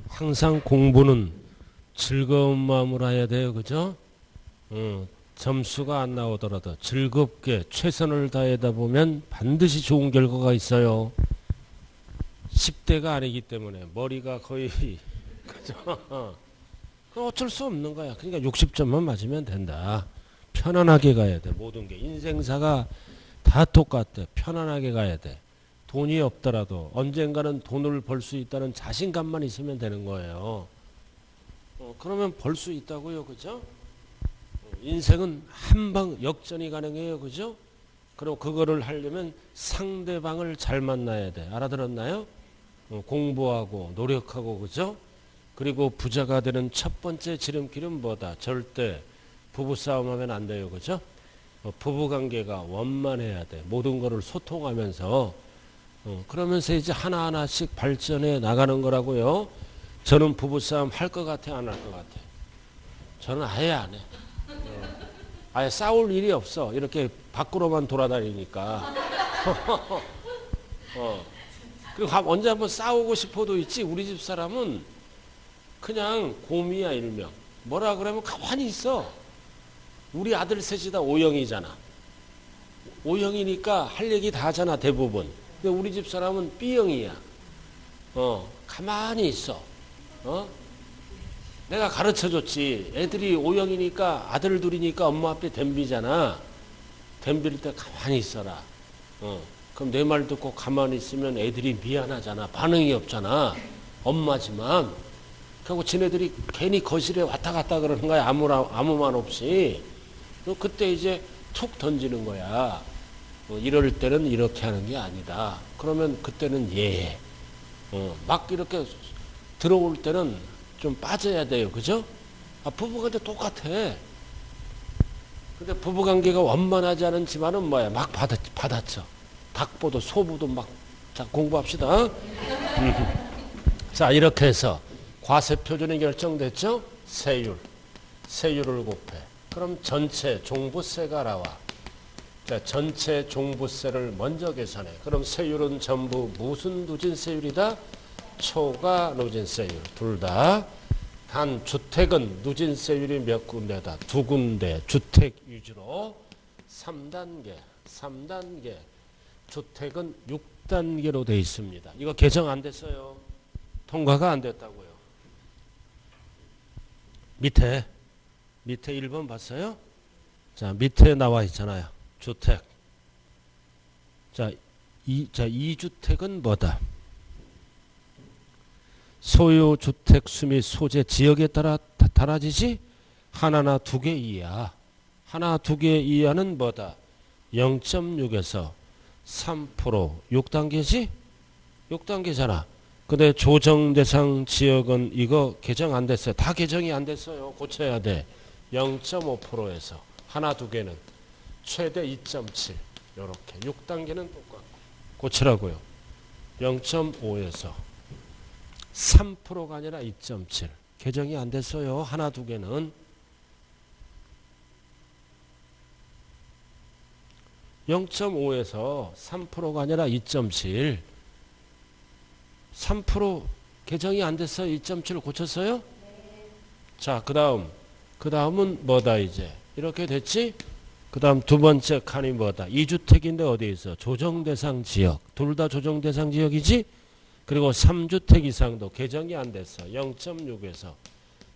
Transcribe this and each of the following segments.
항상 공부는 즐거운 마음으로 해야 돼요. 그죠? 점수가 안 나오더라도 즐겁게 최선을 다하다 보면 반드시 좋은 결과가 있어요. 10대가 아니기 때문에 머리가 거의 그죠? 그럼 어쩔 수 없는 거야. 그러니까 60점만 맞으면 된다. 편안하게 가야 돼. 모든 게 인생사가 다 똑같대. 편안하게 가야 돼. 돈이 없더라도 언젠가는 돈을 벌 수 있다는 자신감만 있으면 되는 거예요. 그러면 벌 수 있다고요. 그죠? 인생은 한방 역전이 가능해요. 그죠? 그리고 그거를 하려면 상대방을 잘 만나야 돼. 알아들었나요? 공부하고 노력하고 그죠? 그리고 부자가 되는 첫 번째 지름길은 뭐다? 절대 부부싸움 하면 안 돼요. 그죠? 부부관계가 원만해야 돼. 모든 거를 소통하면서 그러면서 이제 하나하나씩 발전해 나가는 거라고요. 저는 부부싸움 할 것 같아, 안 할 것 같아? 저는 아예 안 해. 아예 싸울 일이 없어. 이렇게 밖으로만 돌아다니니까. 그리고 언제 한번 싸우고 싶어도 있지. 우리 집 사람은 그냥 곰이야, 일명. 뭐라 그러면 가만히 있어. 우리 아들 셋이 다 O형이잖아. O형이니까 할 얘기 다 하잖아, 대부분. 근데 우리 집 사람은 B형이야. 가만히 있어. 내가 가르쳐 줬지. 애들이 O형이니까 아들 둘이니까 엄마 앞에 덤비잖아. 덤빌 때 가만히 있어라. 그럼 내 말 듣고 가만히 있으면 애들이 미안하잖아. 반응이 없잖아. 엄마지만. 그리고 지네들이 괜히 거실에 왔다 갔다 그러는 거야. 아무 말 없이. 그때 이제 툭 던지는 거야. 이럴 때는 이렇게 하는 게 아니다. 그러면 그때는 예해. 막 이렇게 들어올 때는 좀 빠져야 돼요. 그죠? 부부관계 똑같아. 근데 부부관계가 원만하지 않은 집안은 뭐야? 막 받았죠. 닭보도 소부도 막. 자, 공부합시다. 자, 이렇게 해서 과세표준이 결정됐죠? 세율을 곱해. 그럼 전체 종부세가 나와. 자, 전체 종부세를 먼저 계산해. 그럼 세율은 전부 무슨 누진세율이다? 초과 누진세율. 둘 다. 단 주택은 누진세율이 몇 군데다? 두 군데. 주택 위주로 3단계. 주택은 6단계로 되어 있습니다. 이거 개정 안 됐어요. 통과가 안 됐다고요. 밑에 1번 봤어요? 자, 밑에 나와 있잖아요. 주택. 자, 2주택은 뭐다? 소유 주택 수 및 소재 지역에 따라 달라지지? 하나나 두 개 이하. 하나, 두 개 이하는 뭐다? 0.6에서 3%. 6단계지? 6단계잖아. 근데 조정 대상 지역은 이거 개정 안 됐어요. 다 개정이 안 됐어요. 고쳐야 돼. 0.5%에서 하나, 두 개는 최대 2.7. 이렇게 6단계는 똑같고 고치라고요. 0.5에서 3%가 아니라 2.7. 개정이 안 됐어요. 하나, 두 개는. 0.5에서 3%가 아니라 2.7. 3% 개정이 안 됐어요. 2.7을 고쳤어요? 자, 그 다음은 뭐다 이제? 이렇게 됐지? 그 다음 두 번째 칸이 뭐다? 2주택인데 어디에 있어? 조정대상 지역. 둘 다 조정대상 지역이지? 그리고 3주택 이상도 개정이 안 됐어. 0.6에서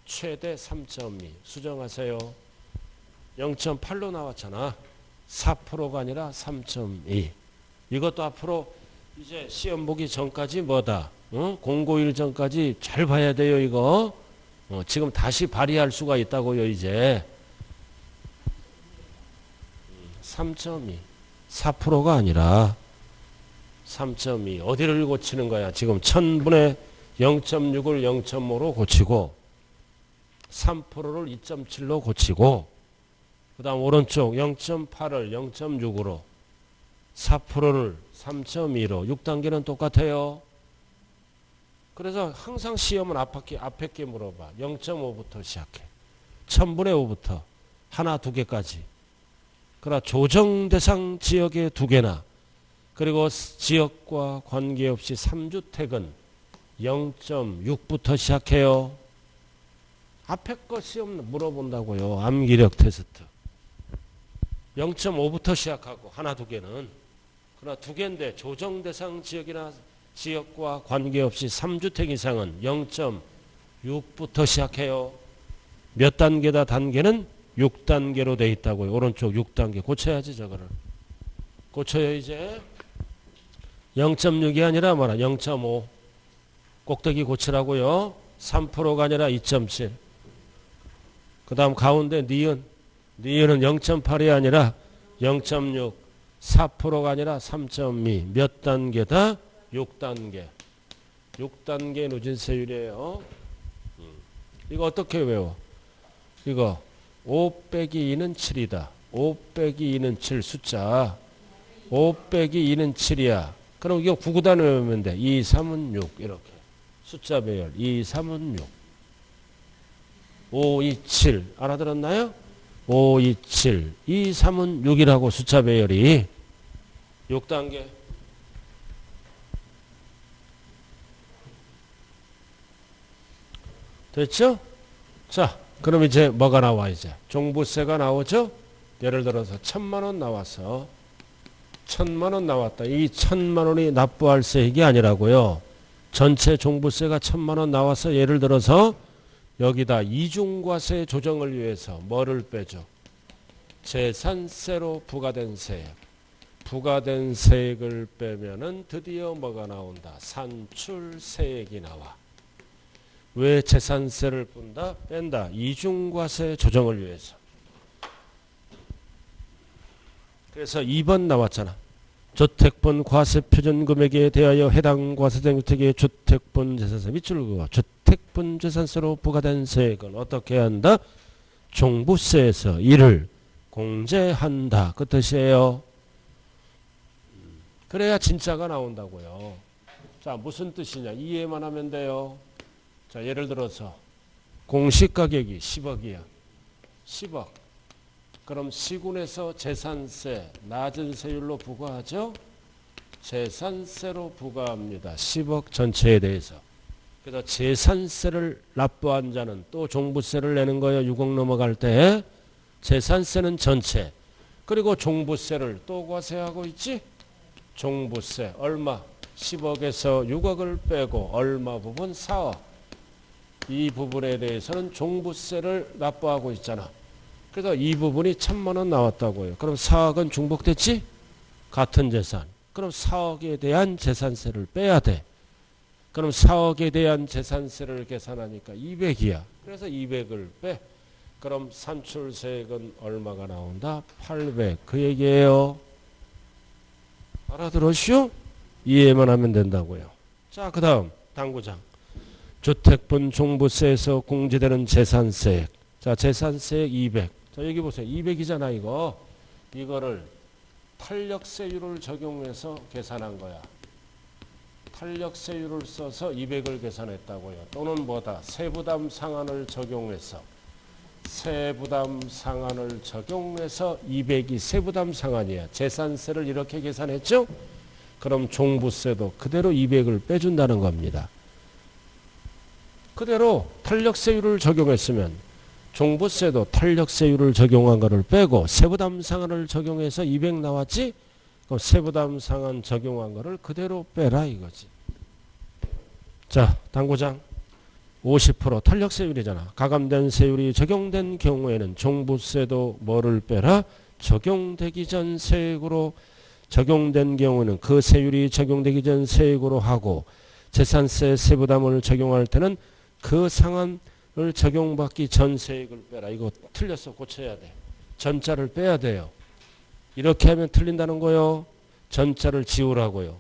최대 3.2. 수정하세요. 0.8로 나왔잖아. 4%가 아니라 3.2. 이것도 앞으로 이제 시험 보기 전까지 뭐다? 공고일 전까지 잘 봐야 돼요, 이거. 지금 다시 발휘할 수가 있다고요, 이제. 3.2. 4%가 아니라 3.2. 어디를 고치는 거야? 지금 1000분의 0.6을 0.5로 고치고 3%를 2.7로 고치고 그 다음 오른쪽 0.8을 0.6으로 4%를 3.2로 6단계는 똑같아요. 그래서 항상 시험은 앞에 게 물어봐. 0.5부터 시작해. 1000분의 5부터 하나, 두 개까지. 그러나 조정 대상 지역의 두 개나 그리고 지역과 관계없이 3주택은 0.6부터 시작해요. 앞에 거 시험 물어본다고요. 암기력 테스트. 0.5부터 시작하고 하나 두 개는. 그러나 두 개인데 조정 대상 지역이나 지역과 관계없이 3주택 이상은 0.6부터 시작해요. 몇 단계다 단계는 6단계로 돼 있다고요. 오른쪽 6단계 고쳐야지 저거를. 고쳐요 이제. 0.6이 아니라 뭐라 0.5. 꼭대기 고치라고요. 3%가 아니라 2.7. 그 다음 가운데 니은은 0.8이 아니라 0.6. 4%가 아니라 3.2. 몇 단계다? 6단계. 6단계 누진세율이에요. 이거 어떻게 외워? 이거 5 빼기 2는 7이다. 5 빼기 2는 7 숫자. 5 빼기 2는 7이야. 그럼 이거 9구단 외우면 돼. 2, 3은 6 이렇게. 숫자 배열 2, 3은 6. 5, 2, 7 알아들었나요? 5, 2, 7 2, 3은 6이라고 숫자 배열이 6단계. 됐죠? 자, 그럼 이제 뭐가 나와 이제? 종부세가 나오죠? 예를 들어서 1,000만 원 나와서 1,000만 원 나왔다. 이 1,000만 원이 납부할 세액이 아니라고요. 전체 종부세가 1,000만 원 나와서 예를 들어서 여기다 이중과세 조정을 위해서 뭐를 빼죠? 재산세로 부과된 세액. 부과된 세액을 빼면은 드디어 뭐가 나온다? 산출세액이 나와. 왜 재산세를 뺀다? 이중과세 조정을 위해서. 그래서 2번 나왔잖아. 주택분 과세 표준 금액에 대하여 해당 과세된 주택의 주택분 재산세 밑줄 그어 주택분 재산세로 부과된 세액은 어떻게 한다? 종부세에서 이를 공제한다. 그 뜻이에요. 그래야 진짜가 나온다고요. 자, 무슨 뜻이냐? 이해만 하면 돼요. 자, 예를 들어서 공시가격이 10억이야. 10억. 그럼 시군에서 재산세 낮은 세율로 부과하죠. 재산세로 부과합니다. 10억 전체에 대해서. 그래서 재산세를 납부한 자는 또 종부세를 내는 거예요. 6억 넘어갈 때. 재산세는 전체. 그리고 종부세를 또 과세하고 있지. 종부세 얼마? 10억에서 6억을 빼고 얼마 부분? 4억. 이 부분에 대해서는 종부세를 납부하고 있잖아. 그래서 이 부분이 1,000만 원 나왔다고요. 그럼 4억은 중복됐지? 같은 재산. 그럼 4억에 대한 재산세를 빼야 돼. 그럼 4억에 대한 재산세를 계산하니까 200이야. 그래서 200을 빼. 그럼 산출세액은 얼마가 나온다? 800. 그 얘기예요. 알아들었슈? 이해만 하면 된다고요. 자, 그 다음 당구장. 주택분 종부세에서 공제되는 재산세액. 자, 재산세액 200. 자, 여기 보세요. 200이잖아 이거. 이거를 탄력세율을 적용해서 계산한 거야. 탄력세율을 써서 200을 계산했다고요. 또는 뭐다? 세부담 상한을 적용해서. 세부담 상한을 적용해서 200이 세부담 상한이야. 재산세를 이렇게 계산했죠? 그럼 종부세도 그대로 200을 빼준다는 겁니다. 그대로 탄력세율을 적용했으면 종부세도 탄력세율을 적용한 거를 빼고 세부담 상한을 적용해서 200 나왔지? 그럼 세부담 상한 적용한 거를 그대로 빼라 이거지. 자, 당구장. 50% 탄력세율이잖아. 가감된 세율이 적용된 경우에는 종부세도 뭐를 빼라? 적용되기 전 세액으로 적용된 경우는 그 세율이 적용되기 전 세액으로 하고 재산세 세부담을 적용할 때는 그 상한을 적용받기 전 세액을 빼라. 이거 틀렸어. 고쳐야 돼. 전자를 빼야 돼요. 이렇게 하면 틀린다는 거요. 전자를 지우라고요.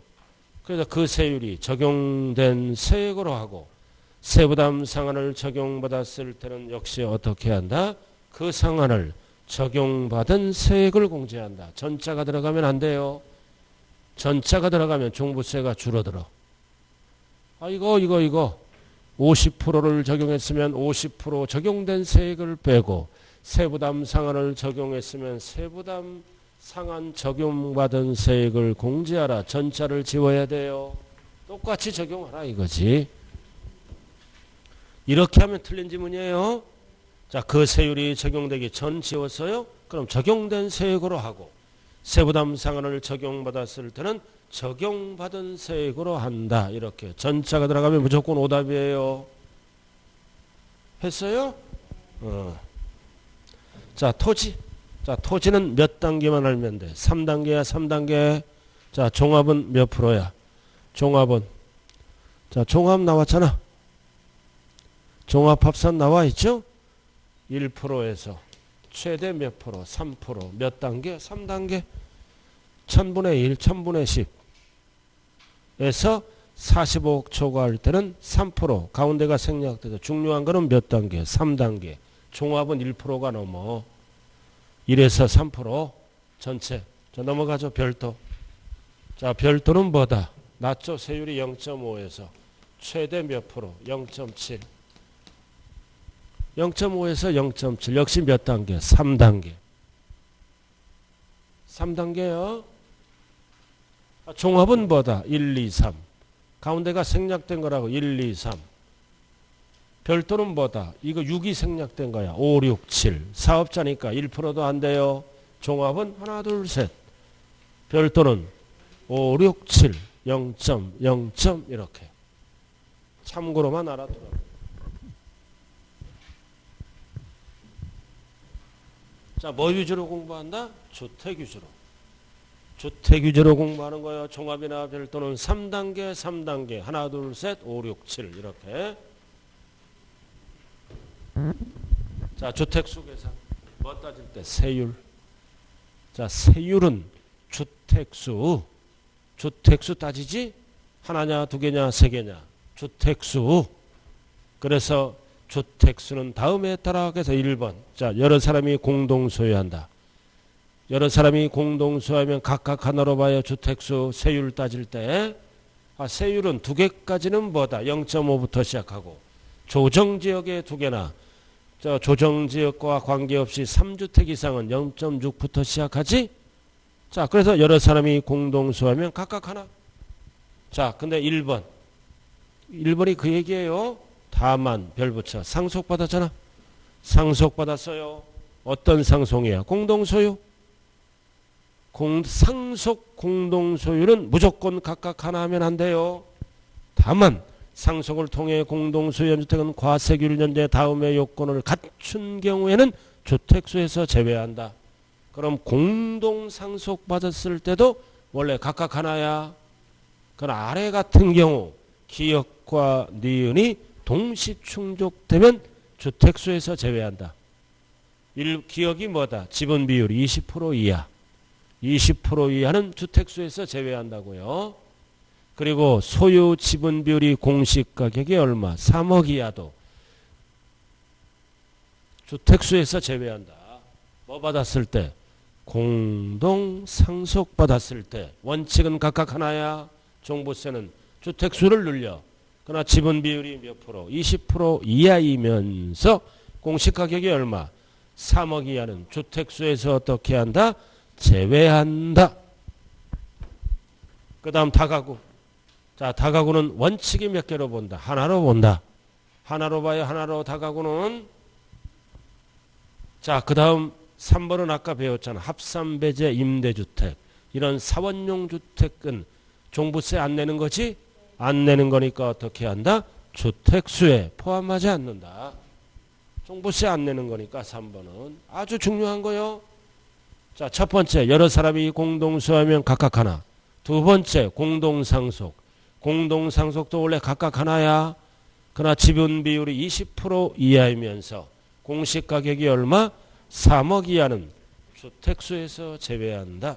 그래서 그 세율이 적용된 세액으로 하고 세부담 상한을 적용받았을 때는 역시 어떻게 한다? 그 상한을 적용받은 세액을 공제한다. 전자가 들어가면 안 돼요. 전자가 들어가면 종부세가 줄어들어. 아, 이거 50%를 적용했으면 50% 적용된 세액을 빼고 세부담 상한을 적용했으면 세부담 상한 적용받은 세액을 공제하라. 전자를 지워야 돼요. 똑같이 적용하라 이거지. 이렇게 하면 틀린 지문이에요. 자, 그 세율이 적용되기 전 지웠어요. 그럼 적용된 세액으로 하고 세부담 상한을 적용받았을 때는 적용받은 세액으로 한다. 이렇게 전자가 들어가면 무조건 오답이에요. 했어요? 자, 토지. 자, 토지는 몇 단계만 알면 돼? 3단계야, 3단계. 자, 종합은 몇 프로야? 종합은. 자, 종합 나왔잖아. 종합합산 나와 있죠? 1%에서 최대 몇 프로? 3%. 몇 단계? 3단계. 1000분의 1, 1000분의 10에서 45억 초과할 때는 3%. 가운데가 생략돼서 중요한 거는 몇 단계? 3단계. 종합은 1%가 넘어. 1에서 3% 전체. 자, 넘어가죠. 별도. 자, 별도는 뭐다? 낮죠. 세율이 0.5에서 최대 몇 프로? 0.7. 0.5에서 0.7. 역시 몇 단계? 3단계. 3단계요. 종합은 뭐다? 1, 2, 3. 가운데가 생략된 거라고. 1, 2, 3. 별도는 뭐다? 이거 6이 생략된 거야. 5, 6, 7. 사업자니까 1%도 안 돼요. 종합은 하나, 둘, 셋. 별도는 5, 6, 7. 0.0. 이렇게. 참고로만 알아두라고. 자, 뭐 위주로 공부한다? 주택 위주로. 주택 위주로 공부하는 거예요. 종합이나 별도는 3단계, 3단계. 하나, 둘, 셋, 5, 6, 7. 이렇게. 자, 주택수 계산. 뭐 따질 때? 세율. 자, 세율은 주택수. 주택수 따지지? 하나냐, 두 개냐, 세 개냐. 주택수. 그래서 주택수는 다음에 따라 해서 1번. 자, 여러 사람이 공동 소유한다. 여러 사람이 공동 소유하면 각각 하나로 봐요. 주택수 세율 따질 때. 세율은 두 개까지는 뭐다? 0.5부터 시작하고 조정지역에 두 개나 조정지역과 관계없이 3주택 이상은 0.6부터 시작하지? 자, 그래서 여러 사람이 공동 소유하면 각각 하나. 자, 근데 1번. 1번이 그 얘기예요. 다만 별 붙여. 상속받았잖아. 상속받았어요. 어떤 상속이야? 공동소유. 상속 공동소유는 무조건 각각 하나 하면 안 돼요. 다만 상속을 통해 공동소유 주택은 과세율 연대 다음의 요건을 갖춘 경우에는 주택수에서 제외한다. 그럼 공동상속받았을 때도 원래 각각 하나야. 그건 아래 같은 경우 기역과 니은이 동시 충족되면 주택수에서 제외한다. 기역이 뭐다? 지분 비율 20% 이하. 20% 이하는 주택수에서 제외한다고요. 그리고 소유 지분 비율이 공시가격이 얼마? 3억 이하도 주택수에서 제외한다. 뭐 받았을 때? 공동 상속 받았을 때. 원칙은 각각 하나야. 종부세는 주택수를 늘려. 그러나 지분 비율이 몇 프로? 20% 이하이면서 공시가격이 얼마? 3억 이하는 주택수에서 어떻게 한다? 제외한다. 그 다음 다가구. 자, 다가구는 원칙이 몇 개로 본다? 하나로 본다. 하나로 봐요. 하나로 다가구는. 자, 그 다음 3번은 아까 배웠잖아. 합산배제 임대주택. 이런 사원용 주택은 종부세 안 내는 거지? 안 내는 거니까 어떻게 한다? 주택수에 포함하지 않는다. 종부세 안 내는 거니까 3번은. 아주 중요한 거요. 자, 첫 번째, 여러 사람이 공동소유하면 각각 하나. 두 번째, 공동상속. 공동상속도 원래 각각 하나야. 그러나 지분 비율이 20% 이하이면서 공시가격이 얼마? 3억 이하는 주택수에서 제외한다.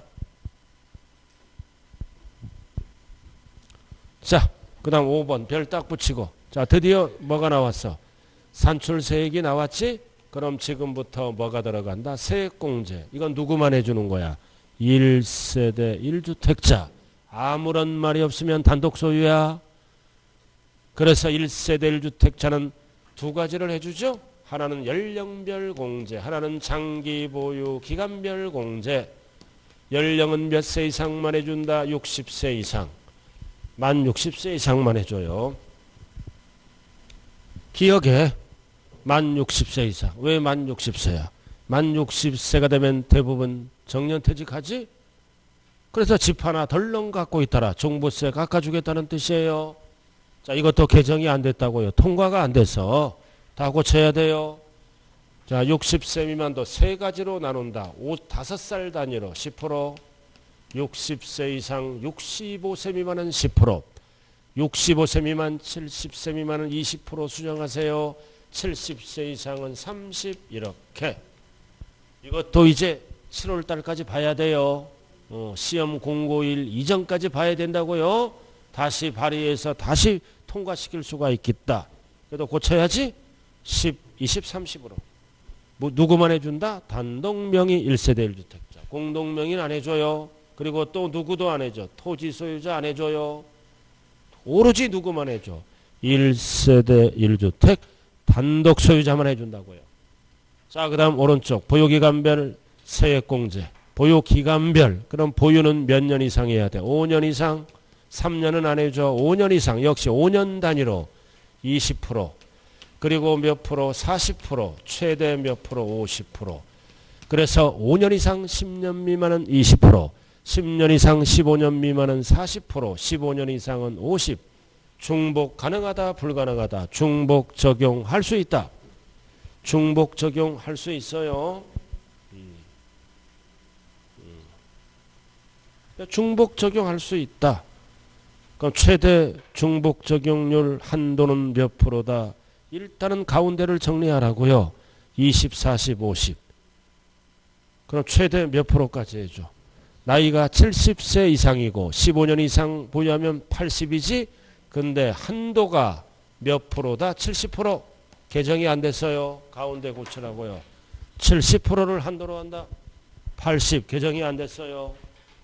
자, 그 다음 5번 별 딱 붙이고. 자, 드디어 뭐가 나왔어? 산출세액이 나왔지? 그럼 지금부터 뭐가 들어간다? 세액공제. 이건 누구만 해주는 거야? 1세대 1주택자. 아무런 말이 없으면 단독 소유야. 그래서 1세대 1주택자는 두 가지를 해주죠. 하나는 연령별 공제, 하나는 장기 보유 기간별 공제. 연령은 몇 세 이상만 해준다? 60세 이상. 만 60세 이상만 해줘요. 기억해. 만 60세 이상. 왜 만 60세야? 만 60세가 되면 대부분 정년퇴직하지? 그래서 집 하나 덜렁 갖고 있더라. 종부세 깎아주겠다는 뜻이에요. 자, 이것도 개정이 안 됐다고요. 통과가 안 돼서 다 고쳐야 돼요. 자, 60세 미만도 세 가지로 나눈다. 5살 단위로 10%, 60세 이상 65세 미만은 10%, 65세 미만 70세 미만은 20% 수정하세요. 70세 이상은 30 이렇게. 이것도 이제 7월 달까지 봐야 돼요. 시험 공고일 이전까지 봐야 된다고요. 다시 발의해서 다시 통과시킬 수가 있겠다. 그래도 고쳐야지. 10, 20, 30으로. 뭐 누구만 해준다? 단독명의 1세대 1주택자. 공동명의는 안 해줘요. 그리고 또 누구도 안 해줘. 토지 소유자 안 해줘요. 오로지 누구만 해줘? 1세대 1주택 단독 소유자만 해준다고요. 자, 그 다음 오른쪽 보유기간별 세액공제. 보유기간별. 그럼 보유는 몇 년 이상 해야 돼? 5년 이상. 3년은 안 해줘. 5년 이상. 역시 5년 단위로 20%. 그리고 몇 프로? 40%. 최대 몇 프로? 50%. 그래서 5년 이상 10년 미만은 20%. 10년 이상 15년 미만은 40%. 15년 이상은 50%. 중복 가능하다 불가능하다. 중복 적용할 수 있다. 중복 적용할 수 있어요. 중복 적용할 수 있다. 그럼 최대 중복 적용률 한도는 몇 프로다? 일단은 가운데를 정리하라고요. 20, 40, 50. 그럼 최대 몇 프로까지 해줘? 나이가 70세 이상이고 15년 이상 보유하면 80이지? 근데 한도가 몇 프로다? 70%. 개정이 안 됐어요. 가운데 고치라고요. 70%를 한도로 한다. 80 개정이 안 됐어요.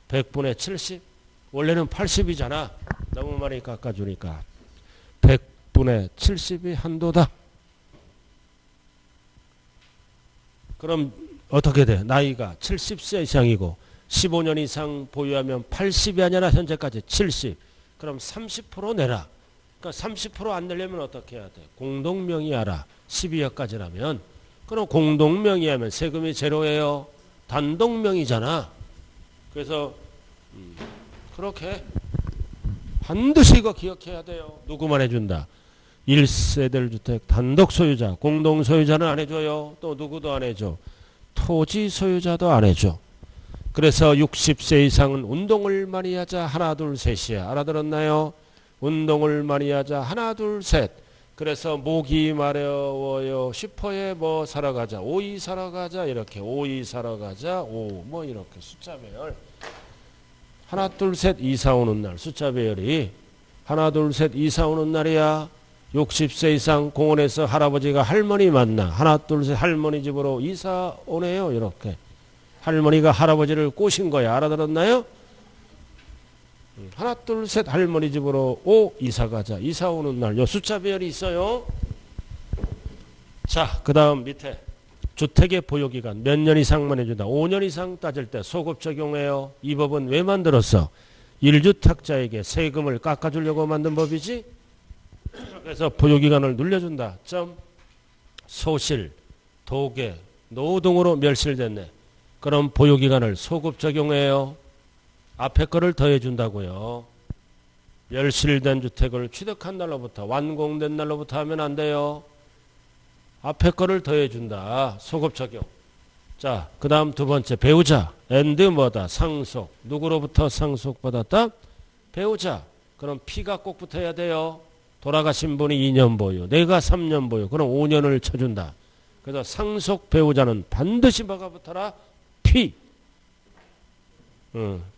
100분의 70. 원래는 80이잖아. 너무 많이 깎아주니까. 100분의 70이 한도다. 그럼 어떻게 돼? 나이가 70세 이상이고 15년 이상 보유하면 80이 아니라 현재까지 70. 그럼 30% 내라. 그러니까 30% 안 내려면 어떻게 해야 돼? 공동명의하라. 12억까지라면. 그럼 공동명의하면 세금이 제로예요. 단독명의잖아. 그래서 그렇게 반드시 이거 기억해야 돼요. 누구만 해준다? 1세대 주택 단독 소유자, 공동 소유자는 안 해줘요. 또 누구도 안 해줘. 토지 소유자도 안 해줘. 그래서 60세 이상은 운동을 많이 하자. 하나 둘 셋이야. 알아들었나요? 운동을 많이 하자. 하나 둘 셋. 그래서 목이 마려워요. 슈퍼에 뭐 사러 가자. 오이 사러 가자. 이렇게 오이 사러 가자. 오 뭐 이렇게 숫자 배열. 하나 둘 셋 이사 오는 날 숫자 배열이 하나 둘 셋 이사 오는 날이야. 60세 이상 공원에서 할아버지가 할머니 만나. 하나 둘 셋 할머니 집으로 이사 오네요. 이렇게. 할머니가 할아버지를 꼬신 거야. 알아들었나요? 하나 둘 셋 할머니 집으로 오 이사 가자. 이사 오는 날. 요 숫자 배열이 있어요. 자, 그 다음 밑에 주택의 보유기간 몇 년 이상만 해준다. 5년 이상 따질 때 소급 적용해요. 이 법은 왜 만들었어? 1주택자에게 세금을 깎아주려고 만든 법이지. 그래서 보유기간을 늘려준다. 점. 소실, 도계, 노동으로 멸실됐네. 그럼 보유기간을 소급 적용해요. 앞에 거를 더해준다고요. 멸실된 주택을 취득한 날로부터 완공된 날로부터 하면 안 돼요. 앞에 거를 더해준다. 소급 적용. 자, 그 다음 두 번째 배우자. and 뭐다? 상속. 누구로부터 상속받았다? 배우자. 그럼 피가 꼭 붙어야 돼요. 돌아가신 분이 2년 보유. 내가 3년 보유. 그럼 5년을 쳐준다. 그래서 상속 배우자는 반드시 뭐가 붙어라? 피.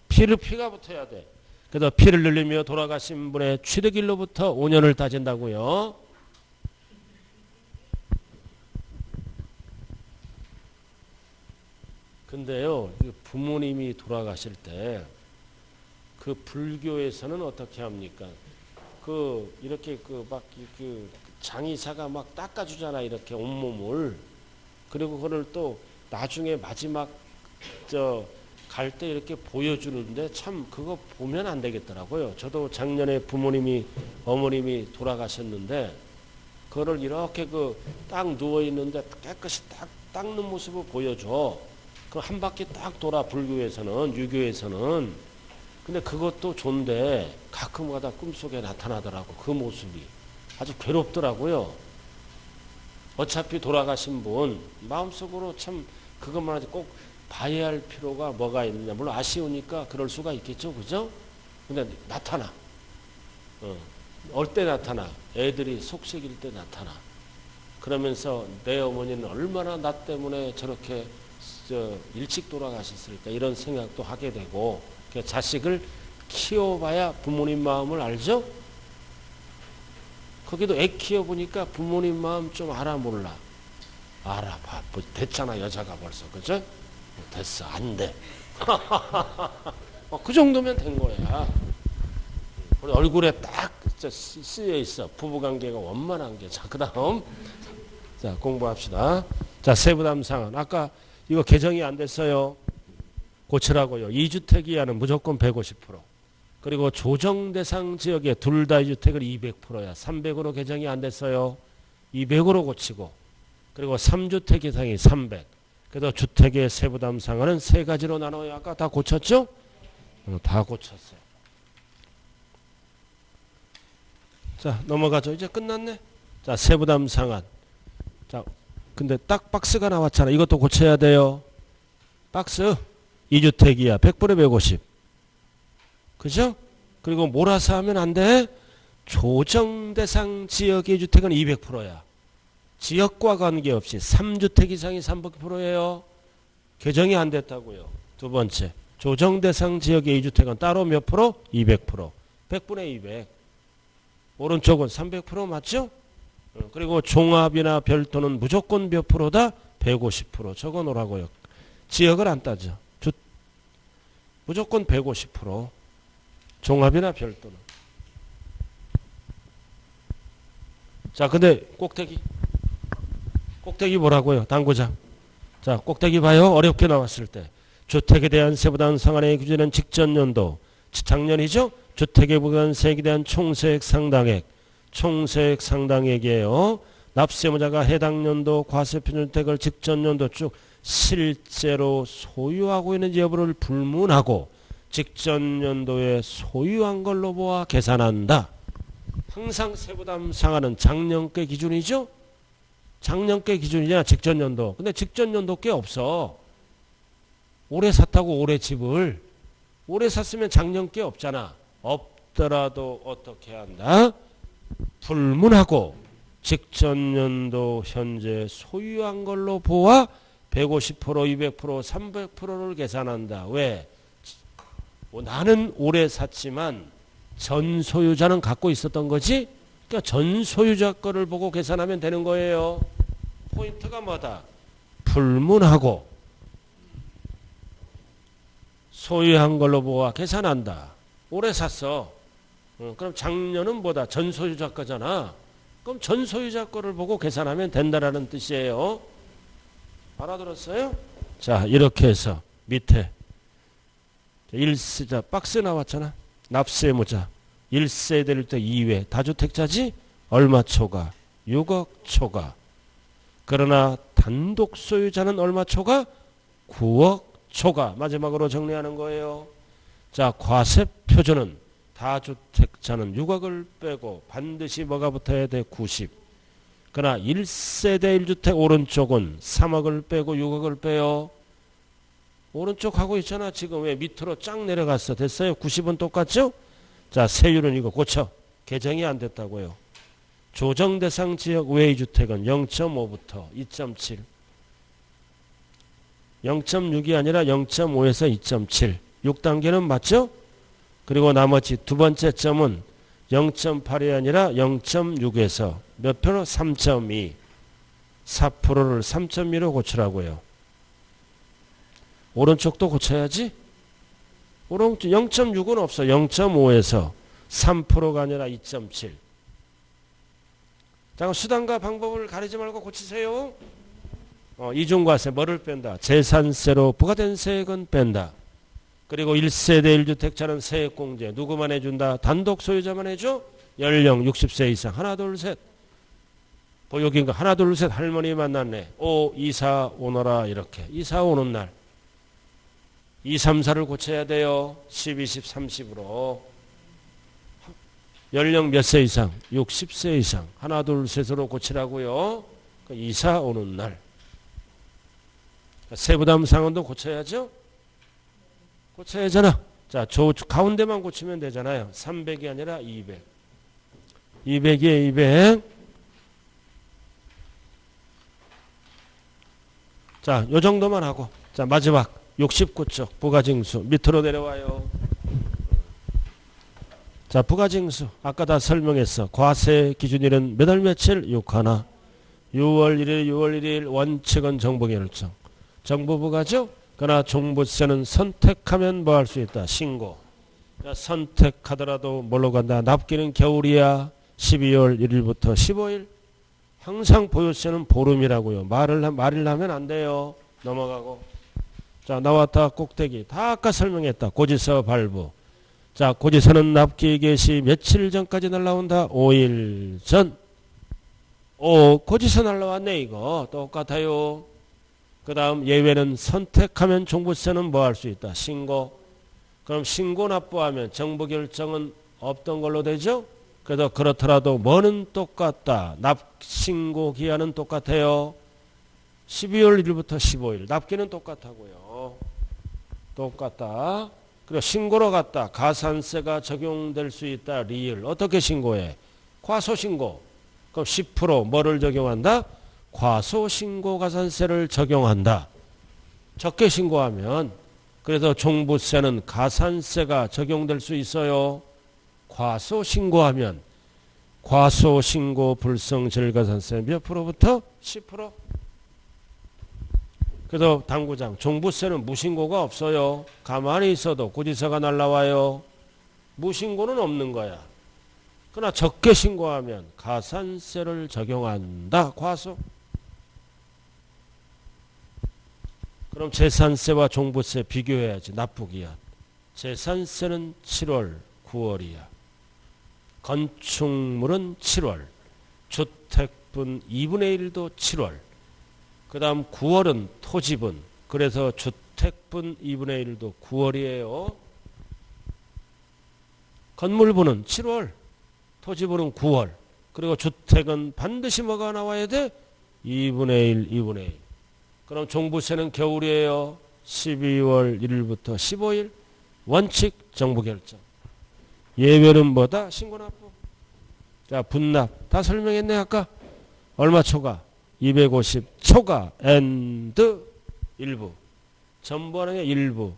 피가 붙어야 돼. 그래서 피를 늘리며 돌아가신 분의 취득일로부터 5년을 따진다고요. 근데요, 부모님이 돌아가실 때 그 불교에서는 어떻게 합니까? 이렇게 장의사가 막 닦아주잖아. 이렇게 온몸을. 그리고 그걸 또 나중에 마지막 갈 때 이렇게 보여주는데 참 그거 보면 안 되겠더라고요. 저도 작년에 어머님이 돌아가셨는데 그거를 이렇게 그 딱 누워 있는데 깨끗이 딱 닦는 모습을 보여줘. 그 한 바퀴 딱 돌아 불교에서는 유교에서는. 근데 그것도 좋은데 가끔가다 꿈속에 나타나더라고. 그 모습이 아주 괴롭더라고요. 어차피 돌아가신 분 마음속으로 참 그것만 하지 꼭 봐야 할 필요가 뭐가 있느냐. 물론 아쉬우니까 그럴 수가 있겠죠, 그죠? 근데 나타나. 때 나타나. 애들이 속색일 때 나타나. 그러면서 내 어머니는 얼마나 나 때문에 저렇게 일찍 돌아가셨을까 이런 생각도 하게 되고, 자식을 키워봐야 부모님 마음을 알죠? 거기도 애 키워보니까 부모님 마음 좀 알아 몰라? 알아봐. 뭐 됐잖아 여자가 벌써. 그죠? 됐어. 안 돼. 그 정도면 된 거야. 우리 얼굴에 딱 쓰여 있어. 부부관계가 원만한 게. 자, 그 다음. 자, 공부합시다. 자, 세부담상은. 아까 이거 개정이 안 됐어요. 고치라고요. 2주택 이하는 무조건 150%. 그리고 조정대상 지역에 둘 다 2주택을 200%야. 300으로 개정이 안 됐어요. 200으로 고치고. 그리고 3주택 이상이 300. 그래서 주택의 세부담상은 세 가지로 나눠요. 아까 다 고쳤죠? 다 고쳤어요. 자, 넘어가죠. 이제 끝났네. 자, 세부담상한. 자, 근데 딱 박스가 나왔잖아. 이것도 고쳐야 돼요. 박스 2주택이야. 100분의 150. 그죠? 그리고 몰아서 하면 안 돼. 조정대상 지역의 주택은 200%야. 지역과 관계없이 3주택 이상이 300%예요. 개정이 안 됐다고요. 두 번째, 조정대상 지역의 2주택은 따로 몇 프로? 200%. 100분의 200. 오른쪽은 300% 맞죠? 그리고 종합이나 별도는 무조건 몇 프로다? 150% 적어놓으라고요. 지역을 안 따져. 무조건 150%. 종합이나 별도는. 자, 근데 꼭대기 뭐라고요? 당구장. 자, 꼭대기 봐요. 어렵게 나왔을 때. 주택에 대한 세부담 상한의 규제는 직전 연도. 작년이죠? 주택에 부과한 세액에 대한 총세액 상당액. 총세액 상당액이에요. 납세무자가 해당 연도 과세표준주택을 직전 연도 쭉 실제로 소유하고 있는지 여부를 불문하고 직전 연도에 소유한 걸로 보아 계산한다. 항상 세부담 상한은 작년께 기준이죠? 작년께 기준이냐 직전 연도. 근데 직전 연도 꽤 없어. 올해 샀다고 올해 집을. 올해 샀으면 작년께 없잖아. 없더라도 어떻게 한다? 불문하고 직전 연도 현재 소유한 걸로 보아 150%, 200%, 300%를 계산한다. 왜? 나는 올해 샀지만 전 소유자는 갖고 있었던 거지? 그러니까 전 소유자 거를 보고 계산하면 되는 거예요. 포인트가 뭐다? 불문하고 소유한 걸로 보아 계산한다. 올해 샀어. 그럼 작년은 뭐다? 전 소유자 거잖아. 그럼 전 소유자 거를 보고 계산하면 된다라는 뜻이에요. 알아들었어요? 자, 이렇게 해서 밑에 1세자 박스 나왔잖아. 납세무자 1세 될 때 2회 다주택자지? 얼마 초과? 6억 초과. 그러나 단독 소유자는 얼마 초과? 9억 초과. 마지막으로 정리하는 거예요. 자, 과세 표준은 다주택자는 6억을 빼고 반드시 뭐가 붙어야 돼? 90. 그러나 1세대 1주택 오른쪽은 3억을 빼고 6억을 빼요. 오른쪽 하고 있잖아. 지금 왜 밑으로 쫙 내려갔어. 됐어요? 90은 똑같죠? 자, 세율은 이거 고쳐. 개정이 안 됐다고요. 조정대상 지역 외의 주택은 0.5부터 2.7. 0.6이 아니라 0.5에서 2.7. 6단계는 맞죠? 그리고 나머지 두 번째 점은 0.8이 아니라 0.6에서 몇 프로? 3.2. 4%를 3.2로 고치라고요. 오른쪽도 고쳐야지. 오른쪽 0.6은 없어. 0.5에서 3%가 아니라 2.7. 자, 수단과 방법을 가리지 말고 고치세요. 이중과세 뭐를 뺀다? 재산세로 부과된 세액은 뺀다. 그리고 1세대 1주택자는 세액공제 누구만 해준다? 단독 소유자만 해줘? 연령 60세 이상. 하나 둘 셋. 보육인가 하나 둘 셋 할머니 만났네. 오 이사 오너라 이렇게. 이사 오는 날. 2, 3, 4를 고쳐야 돼요. 10, 20, 30으로. 연령 몇 세 이상? 60세 이상. 하나 둘 셋으로 고치라고요. 이사 오는 날. 세부담 상환도 고쳐야죠. 고쳐야잖아. 자, 저 가운데만 고치면 되잖아요. 300이 아니라 200. 200이에 200. 자, 요 정도만 하고. 자, 마지막 69쪽 부가징수 밑으로 내려와요. 자, 부가징수 아까 다 설명했어. 과세 기준일은 몇 월 며칠? 6하나. 6월 1일 6월 1일 원칙은 정부결정. 정부부가죠. 그러나 종부세는 선택하면 뭐 할 수 있다. 신고. 선택하더라도 뭘로 간다. 납기는 겨울이야. 12월 1일부터 15일. 항상 보유세는 보름이라고요. 말을 하면 안 돼요. 넘어가고. 자, 나왔다. 꼭대기. 다 아까 설명했다. 고지서 발부. 자, 고지서는 납기 개시 며칠 전까지 날라온다. 5일 전. 오, 고지서 날라왔네 이거. 똑같아요. 그 다음 예외는 선택하면 종부세는 뭐 할 수 있다. 신고. 그럼 신고 납부하면 정부결정은 없던 걸로 되죠. 그래도 그렇더라도 뭐는 똑같다. 신고 기한은 똑같아요. 12월 1일부터 15일. 납기는 똑같다고요. 똑같다. 그리고 신고로 갔다. 가산세가 적용될 수 있다. 리을. 어떻게 신고해? 과소신고. 그럼 10% 뭐를 적용한다? 과소신고 가산세를 적용한다. 적게 신고하면 그래서 종부세는 가산세가 적용될 수 있어요. 과소신고하면 과소신고 불성질가산세 몇 프로부터? 10%. 그래서 당구장 종부세는 무신고가 없어요. 가만히 있어도 고지서가 날라와요. 무신고는 없는 거야. 그러나 적게 신고하면 가산세를 적용한다. 과소. 그럼 재산세와 종부세 비교해야지. 납부기한. 재산세는 7월, 9월이야. 건축물은 7월. 주택분 2분의 1도 7월. 그 다음 9월은 토지분. 그래서 주택분 2분의 1도 9월이에요. 건물분은 7월. 토지분은 9월. 그리고 주택은 반드시 뭐가 나와야 돼? 2분의 1, 2분의 1. 그럼 종부세는 겨울이에요. 12월 1일부터 15일. 원칙 정부결정. 예외는 뭐다? 신고납부. 자, 분납. 다 설명했네 아까. 얼마 초과? 250 초과 and 일부. 전부하는 일부.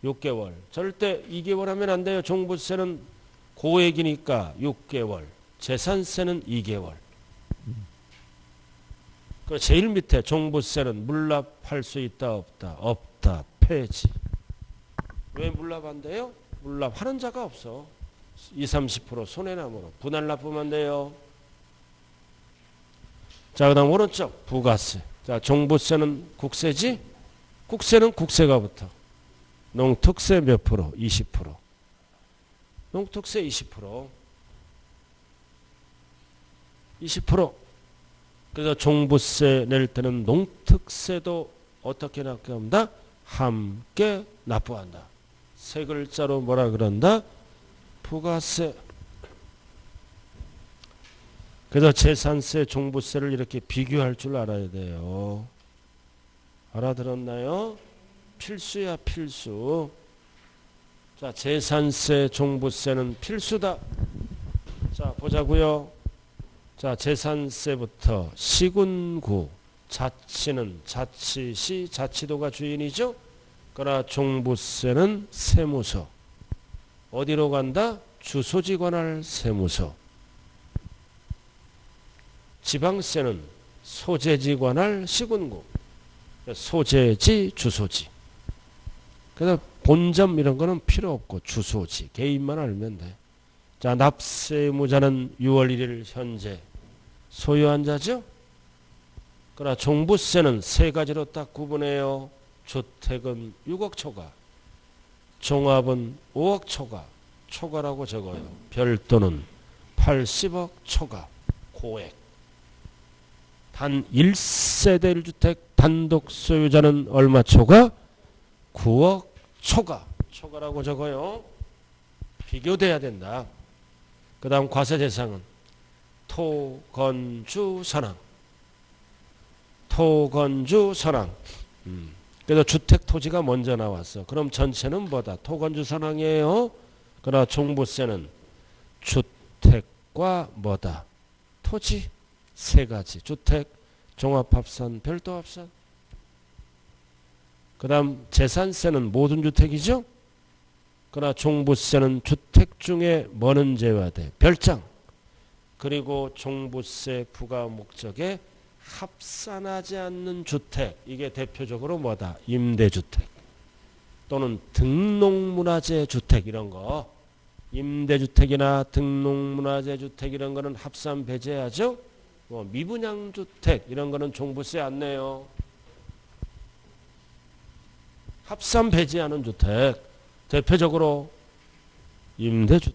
6개월. 절대 2개월 하면 안 돼요. 종부세는 고액이니까 6개월. 재산세는 2개월. 그 제일 밑에 종부세는 물납할 수 있다 없다. 없다. 폐지. 왜 물납 안 돼요? 물납하는 자가 없어. 20, 30% 손해남으로 분할 납부만 돼요. 자, 그 다음 오른쪽 부가세. 자, 종부세는 국세지? 국세는 국세가 붙어. 농특세 몇 프로? 20%. 농특세 20%. 20%. 그래서 종부세 낼 때는 농특세도 어떻게 납부한다? 함께 납부한다. 세 글자로 뭐라 그런다? 부가세. 그래서 재산세, 종부세를 이렇게 비교할 줄 알아야 돼요. 알아들었나요? 필수야, 필수. 자, 재산세, 종부세는 필수다. 자, 보자고요. 자, 재산세부터 시군구. 자치는 자치시, 자치도가 주인이죠. 그러나 종부세는 세무서. 어디로 간다? 주소지 관할 세무서. 지방세는 소재지 관할 시군구. 소재지, 주소지. 그래서 본점 이런 거는 필요 없고 주소지, 개인만 알면 돼. 자, 납세무자는 6월 1일 현재 소유한 자죠. 그러나 종부세는 세 가지로 딱 구분해요. 주택은 6억 초과, 종합은 5억 초과, 초과라고 적어요. 별도는 80억 초과, 고액. 단 1세대 1주택 단독 소유자는 얼마 초과? 9억 초과. 초과라고 적어요. 비교돼야 된다. 그 다음 과세대상은 토, 건주, 선항. 토, 건주, 선항. 그래서 주택 토지가 먼저 나왔어. 그럼 전체는 뭐다? 토, 건주, 선항이에요. 그러나 종부세는 주택과 뭐다? 토지 세 가지. 주택, 종합합산, 별도합산. 그 다음 재산세는 모든 주택이죠. 그러나 종부세는 주택 중에 뭐는 제외돼? 별장. 그리고 종부세 부과 목적에 합산하지 않는 주택. 이게 대표적으로 뭐다? 임대주택 또는 등록문화재 주택 이런 거. 임대주택이나 등록문화재 주택 이런 거는 합산 배제하죠. 미분양주택 이런 거는 종부세 안 내요. 합산 배제하는 주택 대표적으로 임대주택,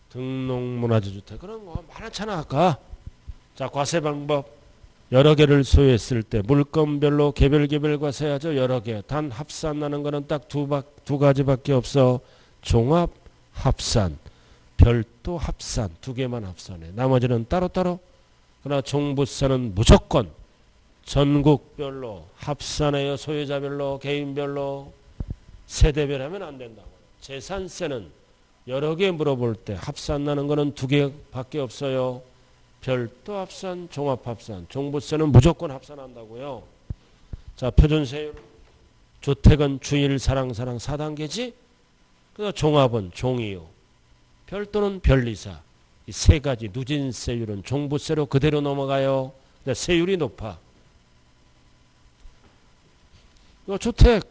등록문화재 주택 그런 거 많았잖아 아까. 자, 과세 방법 여러 개를 소유했을 때 물건별로 개별 과세하죠. 여러 개. 단 합산 나는 거는 딱 두 가지밖에 없어. 종합 합산, 별도 합산 두 개만 합산해. 나머지는 따로따로. 그러나 종부세는 무조건 전국별로 합산해요. 소유자별로, 개인별로. 세대별 하면 안 된다고. 재산세는 여러 개 물어볼 때 합산 나는 거는 두 개밖에 없어요. 별도 합산, 종합 합산. 종부세는 무조건 합산한다고요. 자, 표준세율. 주택은 주일, 사랑 4단계지. 그래서 종합은 종이요. 별도는 별리사. 이 세 가지 누진세율은 종부세로 그대로 넘어가요. 근데 세율이 높아. 이거 주택.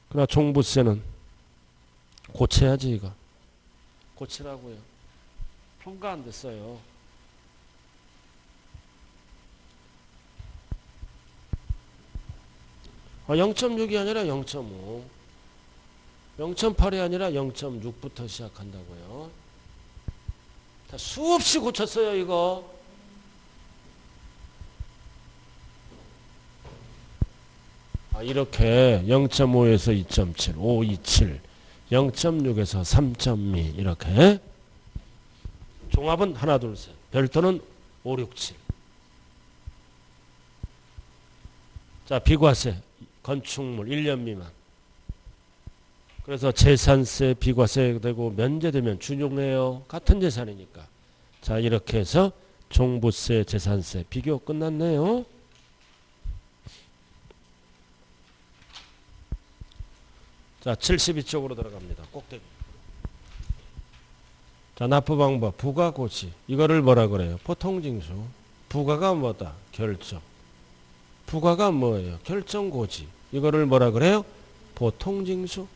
그러나 종부세는 고쳐야지 이거. 고치라고요. 통과 안 됐어요. 아, 0.6이 아니라 0.5. 0.8이 아니라 0.6부터 시작한다고요. 다 수없이 고쳤어요 이거. 이렇게 0.5에서 2.7, 5, 2, 7, 0.6에서 3.2 이렇게. 종합은 하나, 둘, 셋. 별도는 5, 6, 7. 자, 비과세, 건축물 1년 미만. 그래서 재산세, 비과세 되고 면제되면 준용해요. 같은 재산이니까. 자, 이렇게 해서 종부세, 재산세 비교 끝났네요. 자, 72쪽으로 들어갑니다. 꼭대기. 자, 납부 방법, 부가 고지. 이거를 뭐라 그래요? 보통징수. 부가가 뭐다? 결정. 부가가 뭐예요? 결정 고지. 이거를 뭐라 그래요? 보통징수.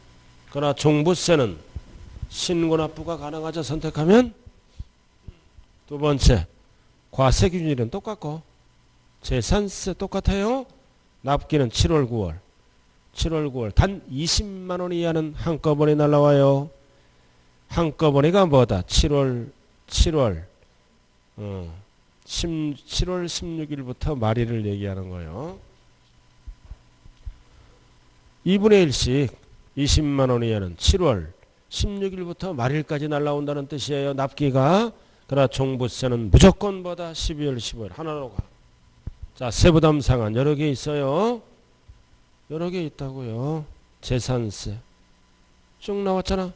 그러나 종부세는 신고납부가 가능하자 선택하면. 두 번째, 과세 기준일은 똑같고 재산세 똑같아요. 납기는 7월 9월. 7월 9월 단 20만 원 이하는 한꺼번에 날라와요. 한꺼번에가 뭐다? 7월 16일부터 말일을 얘기하는 거예요. 2분의 1씩 20만 원 이하는 7월 16일부터 말일까지 날라온다는 뜻이에요. 납기가. 그러나 종부세는 무조건 뭐다? 12월 15일 하나로 가. 자, 세부담 상한 여러 개 있어요. 여러 개 있다고요. 재산세 쭉 나왔잖아.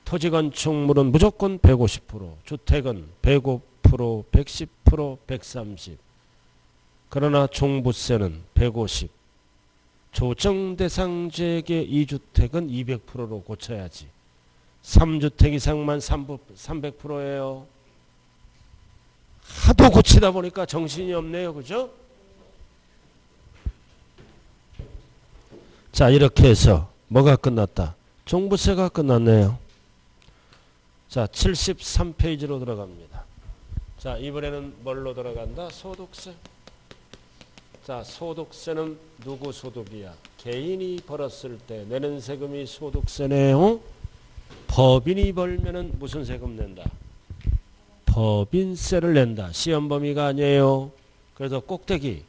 토지건축물은 무조건 150%, 주택은 105%, 110%, 130. 그러나 종부세는 150. 조정대상지역의 2주택은 200%로 고쳐야지. 3주택 이상만 300%예요. 하도 고치다 보니까 정신이 없네요. 그죠? 자, 이렇게 해서 뭐가 끝났다? 종부세가 끝났네요. 자, 73페이지로 들어갑니다. 자, 이번에는 뭘로 들어간다? 소득세. 자, 소득세는 누구 소득이야? 개인이 벌었을 때 내는 세금이 소득세네요. 법인이 벌면은 무슨 세금 낸다? 법인세를 낸다. 시험 범위가 아니에요. 그래서 꼭대기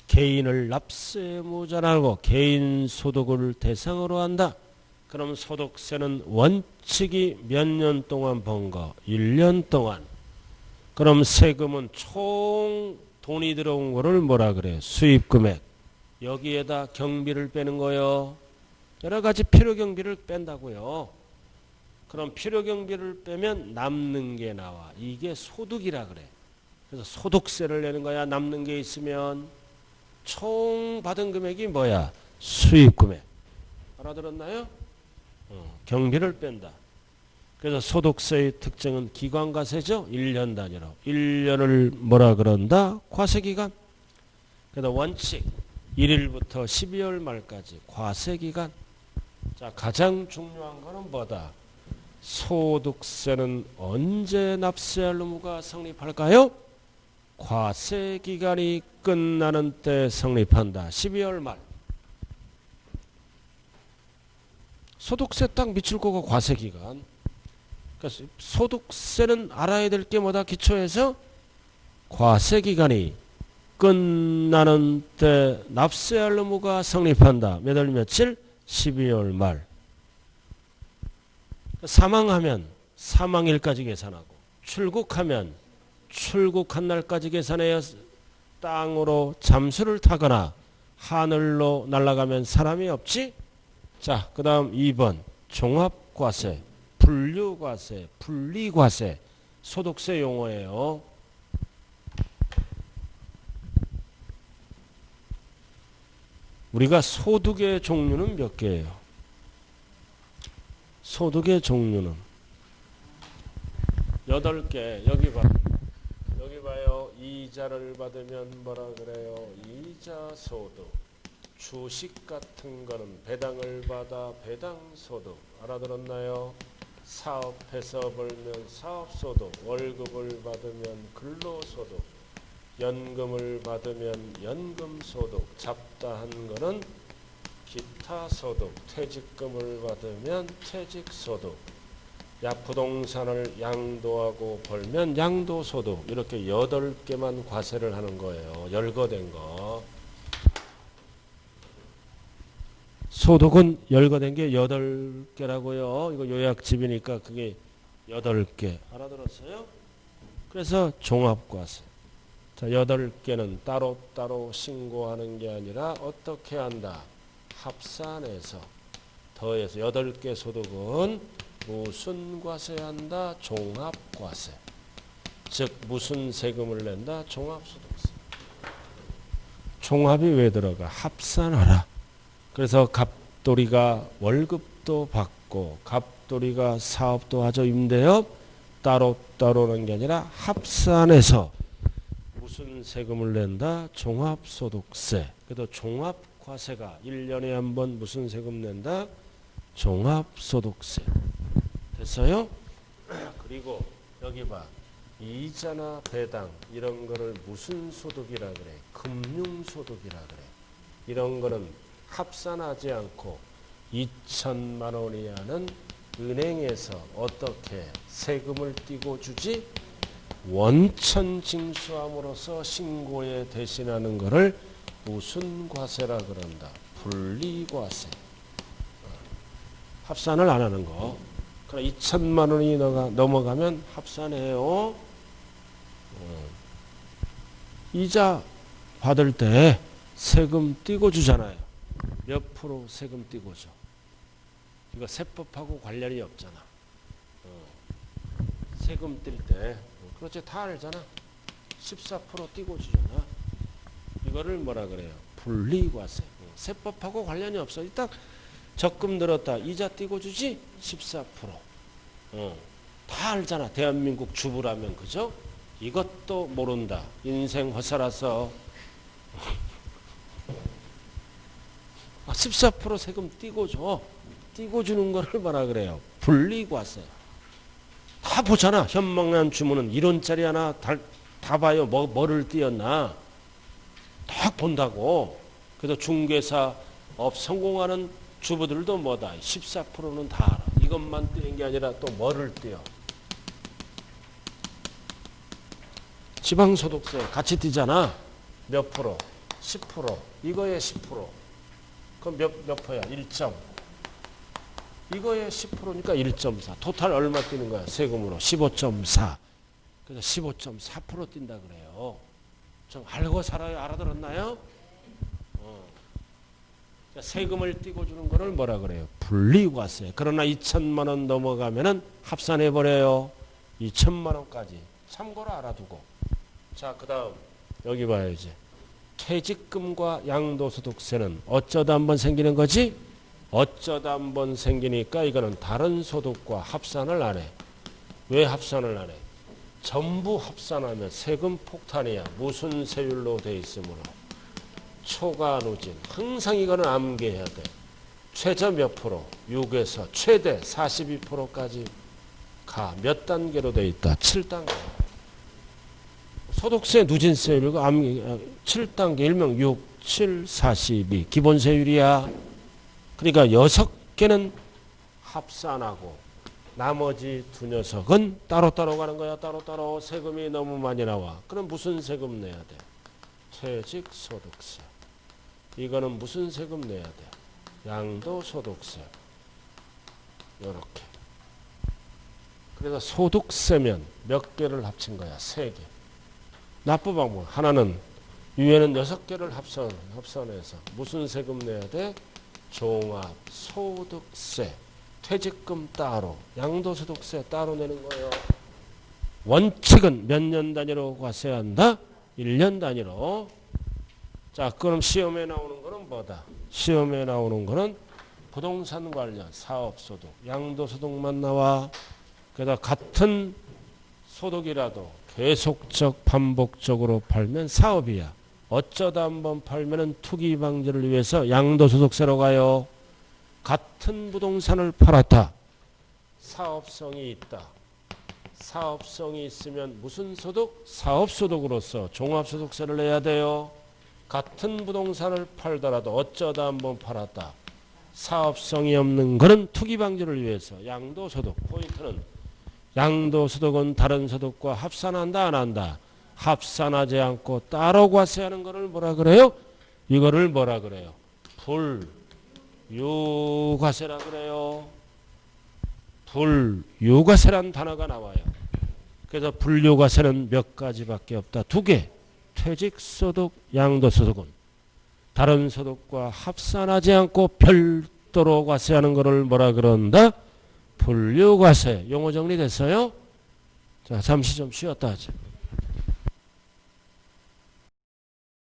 개인을 납세에 무전하고 개인 소득을 대상으로 한다. 그럼 소득세는 원칙이 몇 년 동안 번 거? 1년 동안. 그럼 세금은 총 돈이 들어온 거를 뭐라 그래요? 수입금액. 여기에다 경비를 빼는 거요. 여러 가지 필요경비를 뺀다고요. 그럼 필요경비를 빼면 남는 게 나와. 이게 소득이라 그래. 그래서 소득세를 내는 거야. 남는 게 있으면. 총 받은 금액이 뭐야? 수입금액. 알아들었나요? 경비를 뺀다. 그래서 소득세의 특징은 기관과세죠. 1년 단위로. 1년을 뭐라 그런다? 과세기간. 그래서 원칙 1일부터 12월 말까지 과세기간. 자, 가장 중요한 거는 뭐다? 소득세는 언제 납세할 의무가 성립할까요? 과세기간이 끝나는 때 성립한다. 12월 말. 소득세 딱 미칠 거가 과세기간. 그러니까 소득세는 알아야 될 게 뭐다? 기초에서 과세기간이 끝나는 때 납세할 의무가 성립한다. 몇 월 며칠? 12월 말. 사망하면 사망일까지 계산하고 출국하면 출국한 날까지 계산해야 땅으로 잠수를 타거나 하늘로 날아가면 사람이 없지? 자, 그 다음 2번 종합과세, 분류과세, 분리과세 소득세 용어예요. 우리가 소득의 종류는 몇 개예요? 소득의 종류는 8개. 여기 봐. 여기 봐요. 이자를 받으면 뭐라 그래요? 이자 소득. 주식 같은 거는 배당을 받아 배당소득. 알아들었나요? 사업해서 벌면 사업소득. 월급을 받으면 근로소득. 연금을 받으면 연금소득. 잡다한 거는 기타소득. 퇴직금을 받으면 퇴직소득. 부동산을 양도하고 벌면 양도소득. 이렇게 8개만 과세를 하는 거예요. 열거된 거. 소득은 열거된 게 8개라고요. 이거 요약집이니까 그게 8개. 알아들었어요? 그래서 종합과세. 자, 8개는 따로따로 신고하는 게 아니라 어떻게 한다? 합산해서 더해서 8개 소득은 무슨 과세한다? 종합과세. 즉 무슨 세금을 낸다? 종합소득세. 종합이 왜 들어가? 합산하라. 그래서 갑돌이가 월급도 받고 갑돌이가 사업도 하죠. 임대업 따로따로는 게 아니라 합산해서 무슨 세금을 낸다? 종합소득세. 그래도 종합과세가 1년에 한 번 무슨 세금 낸다? 종합소득세. 됐어요? 그리고 여기 봐. 이자나 배당 이런 거를 무슨 소득이라 그래? 금융소득이라 그래. 이런 거는 합산하지 않고 2천만 원 이하는 은행에서 어떻게 세금을 띄고 주지? 원천 징수함으로써 신고에 대신하는 것을 무슨 과세라 그런다? 분리과세. 합산을 안 하는 거. 그럼 2천만 원이 넘어가면 합산해요. 이자 받을 때 세금 띄고 주잖아요. 몇 프로 세금 띄고 줘? 이거 세법하고 관련이 없잖아. 세금 띨 때 그렇지 다 알잖아. 14% 띄고 주잖아. 이거를 뭐라 그래요? 분리과세. 세법하고 관련이 없어. 딱 적금 들었다. 이자 띄고 주지? 14%. 다 알잖아. 대한민국 주부라면. 그죠? 이것도 모른다. 인생 허사라서 14% 세금 띄고 줘. 띄고 주는 거를 뭐라 그래요? 분리과세. 다 보잖아. 현명한 주문은 1원짜리 하나 다 봐요. 뭐를 띄었나. 다 본다고. 그래서 중개사업 성공하는 주부들도 뭐다. 14%는 다 알아. 이것만 띄는 게 아니라 또 뭐를 띄어. 지방소득세 같이 띄잖아. 몇 프로? 10%. 이거에 10%. 그럼 몇 퍼야? 1점. 이거에 10%니까 1.4. 토탈 얼마 띄는 거야? 세금으로 15.4. 그래서 15.4% 뛴다 그래요. 좀 알고 살아요? 알아들었나요? 세금을 띄고 주는 거를 뭐라 그래요? 분리과세. 그러나 2천만 원 넘어가면은 합산해 버려요. 2천만 원까지. 참고로 알아두고. 자, 그다음 여기 봐야지. 퇴직금과 양도소득세는 어쩌다 한번 생기는 거지? 어쩌다 한번 생기니까 이거는 다른 소득과 합산을 안 해. 왜 합산을 안 해? 전부 합산하면 세금 폭탄이야. 무슨 세율로 돼 있으므로. 초과 누진. 항상 이거는 암기해야 돼. 최저 몇 프로? 6에서 최대 42%까지 가. 몇 단계로 돼 있다? 7단계. 소득세 누진세율 7단계 일명 6, 7, 42 기본세율이야. 그러니까 6개는 합산하고 나머지 두 녀석은 따로따로 가는 거야. 따로따로. 세금이 너무 많이 나와. 그럼 무슨 세금 내야 돼? 퇴직소득세. 이거는 무슨 세금 내야 돼? 양도소득세. 요렇게. 그래서 소득세면 몇 개를 합친 거야? 3개. 납부 방법. 하나는 위에는 6개를 합산해서 무슨 세금 내야 돼? 종합소득세. 퇴직금 따로, 양도소득세 따로 내는 거예요. 원칙은 몇 년 단위로 과세한다? 1년 단위로. 자, 그럼 시험에 나오는 거는 뭐다? 시험에 나오는 거는 부동산 관련 사업소득, 양도소득만 나와. 게다가 같은 소득이라도 계속적 반복적으로 팔면 사업이야. 어쩌다 한번 팔면은 투기 방지를 위해서 양도소득세로 가요. 같은 부동산을 팔았다. 사업성이 있다. 사업성이 있으면 무슨 소득? 사업소득으로서 종합소득세를 내야 돼요. 같은 부동산을 팔더라도 어쩌다 한번 팔았다. 사업성이 없는 것은 투기 방지를 위해서 양도소득. 포인트는 양도소득은 다른 소득과 합산한다 안 한다? 합산하지 않고 따로 과세하는 것을 뭐라 그래요? 이거를 뭐라 그래요? 불유과세라 그래요. 불유과세란 단어가 나와요. 그래서 불유과세는 몇 가지밖에 없다. 2개. 퇴직소득, 양도소득은 다른 소득과 합산하지 않고 별도로 과세하는 것을 뭐라 그런다? 불유과세. 용어 정리됐어요? 자, 잠시 좀 쉬었다 하죠.